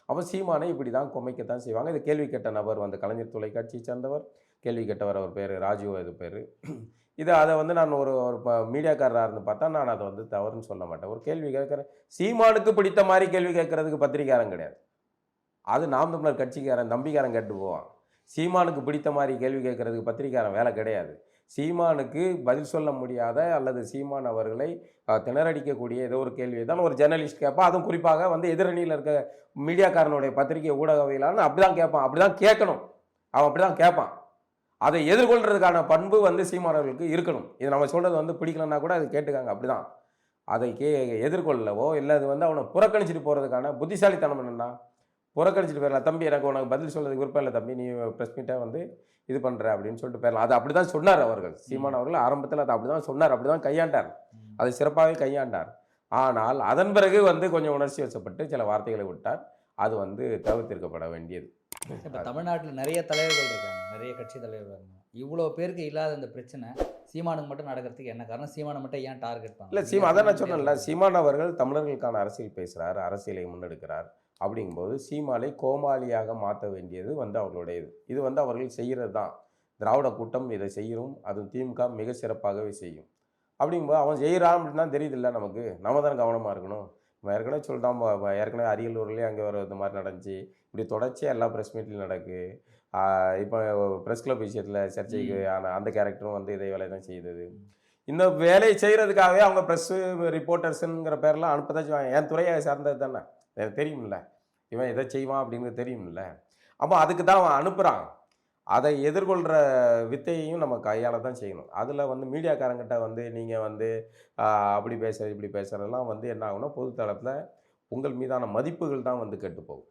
அப்போ சீமானை இப்படி தான் குமைக்கத்தான் செய்வாங்க. இது கேள்வி கேட்ட நபர் வந்து கலைஞர் தொலைக்காட்சியை சேர்ந்தவர். கேள்வி கேட்டவர் அவர் பேர் ராஜு இது பேர். இது அதை வந்து நான் ஒரு ஒரு மீடியாக்காரராக இருந்து பார்த்தா நான் அதை வந்து தவறுன்னு சொல்ல மாட்டேன். ஒரு கேள்வி கேட்குறேன், சீமானுக்கு பிடித்த மாதிரி கேள்வி கேட்கறதுக்கு பத்திரிக்கையாளன் கிடையாது. அது நாம் தமிழர் கட்சிக்காரன் தம்பிக்காரன் கேட்டு போவான். சீமானுக்கு பிடித்த மாதிரி கேள்வி கேட்கறதுக்கு பத்திரிக்கையாளன் வேலை கிடையாது. சீமானுக்கு பதில் சொல்ல முடியாத அல்லது சீமான் அவர்களை திணறடிக்கக்கூடிய ஏதோ ஒரு கேள்வியை தான் ஒரு ஜெர்னலிஸ்ட் கேட்பான். அதுவும் குறிப்பாக வந்து எதிரணியில் இருக்க மீடியாக்காரனுடைய பத்திரிகை ஊடகவியலாளன் அப்படி தான் கேட்பான். அப்படி தான் கேட்கணும். அவன் அப்படி தான் கேட்பான். அதை எதிர்கொள்றதுக்கான பண்பு வந்து சீமானவர்களுக்கு இருக்கணும். இது நம்ம சொல்றது வந்து பிடிக்கலன்னா கூட அது கேட்டுக்காங்க. அப்படிதான். அதை எதிர்கொள்ளவோ இல்லை அது வந்து அவனை புறக்கணிச்சிட்டு போகிறதுக்கான புத்திசாலித்தனம் என்னென்னா, புறக்கணிச்சிட்டு போயிடலாம். தம்பி எனக்கு உனக்கு பதில் சொல்றதுக்கு விருப்பம் இல்லை தம்பி, நீ ப்ரெஸ் மீட்டை வந்து இது பண்ணுற அப்படின்னு சொல்லிட்டு போயிடலாம். அது அப்படி தான் சொன்னார் அவர்கள். சீமான் அவர்கள் ஆரம்பத்தில் அதை அப்படி தான் சொன்னார், அப்படி தான் கையாண்டார். அதை சிறப்பாகவே கையாண்டார். ஆனால் அதன் பிறகு வந்து கொஞ்சம் உணர்ச்சி வசப்பட்டு சில வார்த்தைகளை விட்டார். அது வந்து தவிர்த்திருக்கப்பட வேண்டியது. இப்போ தமிழ்நாட்டில் நிறைய தலைவர்கள் இருக்காங்க, நிறைய கட்சி தலைவர்கள் இருக்காங்க. இவ்வளோ பேருக்கு இல்லாத இந்த பிரச்சனை சீமானுக்கு மட்டும் நடக்கிறதுக்கு என்ன காரணம்? சீமானை மட்டும் ஏன் டார்கெட் பண்ணல? இல்லை சீமா அதான் நான் சொன்னேன்ல, சீமான் அவர்கள் தமிழர்களுக்கான அரசியல் பேசுகிறார், அரசியலை முன்னெடுக்கிறார். அப்படிங்கும்போது சீமானை கோமாளியாக மாற்ற வேண்டியது வந்து அவர்களுடையது. இது வந்து அவர்கள் செய்கிறது தான். திராவிட கூட்டம் இதை செய்யும், அது திமுக மிக சிறப்பாகவே செய்யும். அப்படிங்கும்போது அவன் செய்கிறான் அப்படின்னு தான் தெரியுதில்ல நமக்கு. நம்ம தானே கவனமாக இருக்கணும். ஏற்கனவே சொல்லிட்டான், ஏற்கனவே அரியலூர்லேயே அங்கே வர இந்த மாதிரி நடந்துச்சு. இப்படி தொடர்ச்சியாக எல்லா ப்ரெஸ் மீட்லையும் நடக்கு. இப்போ ப்ரெஸ் கிளப் விஷயத்தில் சர்ச்சைக்கு ஆன அந்த கேரக்டரும் வந்து இதே வேலை தான் செய்தது. இந்த வேலையை செய்கிறதுக்காகவே அவங்க ப்ரெஸ்ஸு ரிப்போர்ட்டர்ஸுங்கிற பேரெலாம் அனுப்பதான் செய்வாங்க. என் துறையை சார்ந்தது தானே, எனக்கு தெரியுமில்ல, இவன் எதை செய்வான் அப்படிங்கிறது தெரியுமில்ல. அப்போ அதுக்கு தான் அவன் அனுப்புகிறான். அதை எதிர்கொள்கிற வித்தையையும் நம்ம கையாள தான் செய்யணும். அதில் வந்து மீடியாக்காரங்கிட்ட வந்து நீங்கள் வந்து அப்படி பேசுகிற இப்படி பேசுகிறதெல்லாம் வந்து என்ன ஆகும்னா பொது தளத்தில் உங்கள் மீதான மதிப்புகள் தான் வந்து கெட்டு போகும்.